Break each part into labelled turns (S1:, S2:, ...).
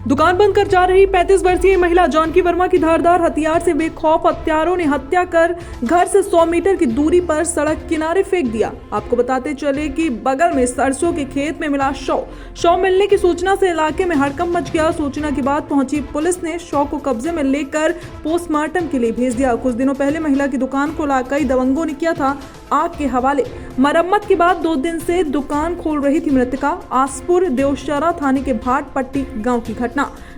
S1: दुकान बंद कर जा रही 35 वर्षीय महिला जानकी वर्मा की धारदार हथियार से बेखौफ हत्यारों ने हत्या कर घर से 100 मीटर की दूरी पर सड़क किनारे फेंक दिया। आपको बताते चले कि बगल में सरसों के खेत में मिला शव मिलने की सूचना से इलाके में हड़कंप मच गया। सूचना के बाद पहुंची पुलिस ने शव को कब्जे में लेकर पोस्टमार्टम के लिए भेज दिया। कुछ दिनों पहले महिला की दुकान को कई दबंगों ने किया था आग के हवाले। मरम्मत के बाद 2 दिन से दुकान खोल रही थी मृतका। आसपुर देवशरा थाने के भाटपट्टी गांव की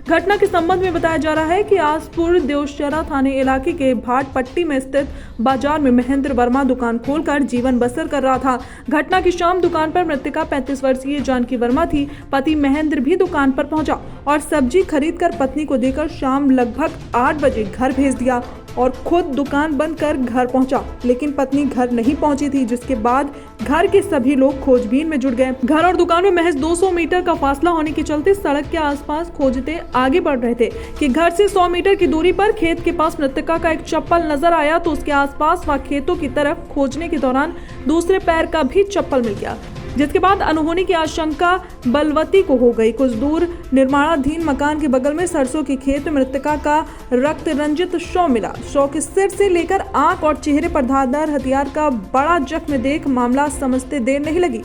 S1: घटना के संबंध में बताया जा रहा है कि आसपुर देवशरा थाने इलाके के भाटपट्टी में स्थित बाजार में महेंद्र वर्मा दुकान खोलकर जीवन बसर कर रहा था। घटना की शाम दुकान पर मृतका 35 वर्षीय जानकी वर्मा थी। पति महेंद्र भी दुकान पर पहुंचा और सब्जी खरीदकर पत्नी को देकर शाम लगभग 8 बजे घर भेज दिया और खुद दुकान बंद कर घर पहुंचा, लेकिन पत्नी घर नहीं पहुंची थी, जिसके बाद घर के सभी लोग खोजबीन में जुट गए। घर और दुकान में महज 200 मीटर का फासला होने के चलते सड़क के आसपास खोजते आगे बढ़ रहे थे कि घर से 100 मीटर की दूरी पर खेत के पास मृतका का एक चप्पल नजर आया, तो उसके आसपास व खेतों की तरफ खोजने के दौरान दूसरे पैर का भी चप्पल मिल गया, जिसके बाद अनहोनी की आशंका बलवती को हो गई। कुछ दूर निर्माणाधीन मकान के बगल में सरसों के खेत में मृतका का रक्त रंजित शव मिला। शव के सिर से लेकर आंख और चेहरे पर धारदार हथियार का बड़ा जख्म देख मामला समझते देर नहीं लगी।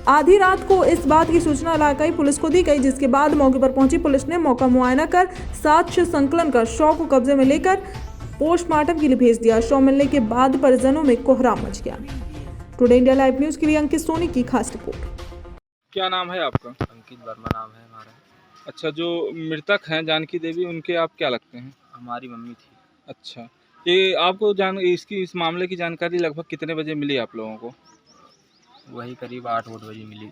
S1: आधी रात को इस बात की सूचना इलाकाई पुलिस को दी गई, जिसके बाद मौके पर पहुंची पुलिस ने मौका मुआयना कर साक्ष्य संकलन कर शव को कब्जे में लेकर पोस्टमार्टम के लिए भेज दिया। शव मिलने के बाद परिजनों में कोहराम मच गया। टुडे इंडिया लाइव न्यूज के लिए अंकित सोनी की खास रिपोर्ट।
S2: क्या नाम है आपका?
S3: अंकित वर्मा नाम है हमारा।
S2: अच्छा, जो मृतक हैं जानकी देवी, उनके आप क्या लगते हैं?
S3: हमारी मम्मी थी।
S2: अच्छा, ये आपको इस मामले की जानकारी लगभग कितने बजे मिली आप लोगों को?
S3: वही करीब 8-8 बजे मिली।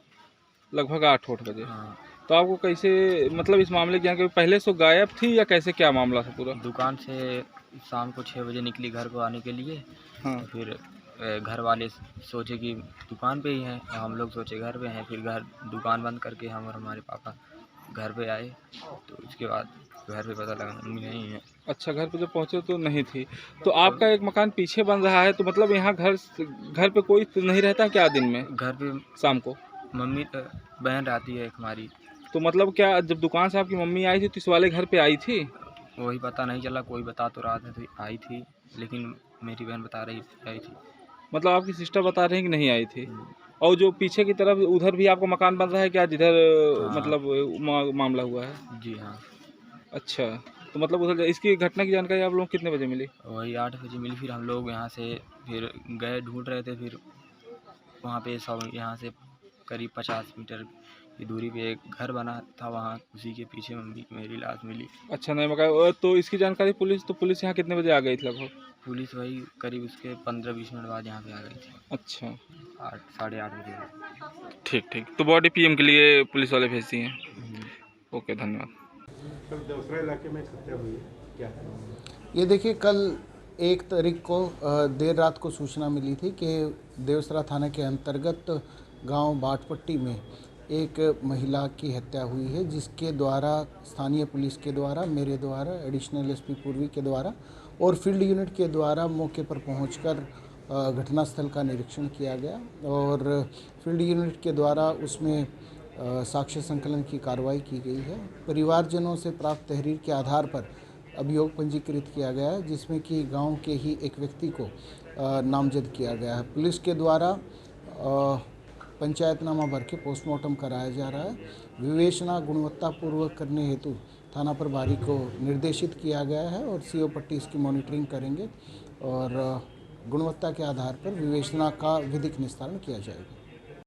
S2: लगभग 8-8 बजे।
S3: हाँ।
S2: तो आपको कैसे, मतलब इस मामले की जानकारी पहले से गायब थी या कैसे, क्या मामला था पूरा?
S3: दुकान से शाम को 6 बजे निकली घर को आने के लिए।
S2: हाँ।
S3: तो फिर घर वाले सोचे कि दुकान पे ही हैं, हम लोग सोचे घर पे हैं। फिर दुकान बंद करके हम और हमारे पापा घर पे आए, तो उसके बाद घर पे पता लगा मम्मी नहीं है।
S2: अच्छा, घर पे जब पहुंचे तो नहीं थी। तो आपका एक मकान पीछे बन रहा है, तो मतलब यहाँ घर पे कोई नहीं रहता क्या दिन में?
S3: घर पे
S2: शाम को
S3: मम्मी बहन रहती है एक हमारी।
S2: तो मतलब क्या जब दुकान से आपकी मम्मी आई थी तो इस वाले घर पे आई थी?
S3: वही पता नहीं चला, कोई बता तो रहा था तो आई थी, लेकिन मेरी बहन बता रही थी आई थी।
S2: मतलब आपकी सिस्टर बता रही हैं कि नहीं आई थी। और जो पीछे की तरफ उधर भी आपका मकान बन रहा है क्या, जिधर
S3: हाँ।
S2: मतलब मामला हुआ है?
S3: जी हाँ।
S2: अच्छा, तो मतलब उधर इसकी घटना की जानकारी आप लोग कितने बजे मिली?
S3: वही 8 बजे मिली। फिर हम लोग यहाँ से फिर गए, ढूंढ रहे थे। फिर वहाँ पे यहाँ से करीब 50 मीटर की दूरी पे एक घर बना था, वहाँ उसी के पीछे मम्मी मेरी लाश मिली।
S2: अच्छा, नहीं मकान। तो इसकी जानकारी पुलिस यहाँ कितने बजे आ गई थी लगभग?
S3: पुलिस वही करीब उसके 15-20 मिनट बाद यहाँ पे आ गई थी।
S2: अच्छा,
S3: 8-8:30 बजे।
S2: ठीक। तो बॉडी पीएम के लिए पुलिस वाले भेज दिए हैं। ओके, धन्यवाद।
S4: कल देवसरा इलाके में हत्या हुई है, क्या है?
S5: ये देखिए, कल 1 तारीख को देर रात को सूचना मिली थी कि देवसरा थाना के अंतर्गत गांव भाटपट्टी में एक महिला की हत्या हुई है, जिसके द्वारा स्थानीय पुलिस के द्वारा, मेरे द्वारा, एडिशनल एसपी पूर्वी के द्वारा और फील्ड यूनिट के द्वारा मौके पर पहुंचकर घटनास्थल का निरीक्षण किया गया और फील्ड यूनिट के द्वारा उसमें साक्ष्य संकलन की कार्रवाई की गई है। परिवारजनों से प्राप्त तहरीर के आधार पर अभियोग पंजीकृत किया गया है, जिसमें कि गांव के ही एक व्यक्ति को नामजद किया गया है। पुलिस के द्वारा पंचायतनामा भर के पोस्टमार्टम कराया जा रहा है। विवेचना गुणवत्तापूर्वक करने हेतु थाना प्रभारी को निर्देशित किया गया है और सीओ पट्टी इसकी मॉनिटरिंग करेंगे और गुणवत्ता के आधार पर विवेचना का विधिक निस्तारण किया जाएगा।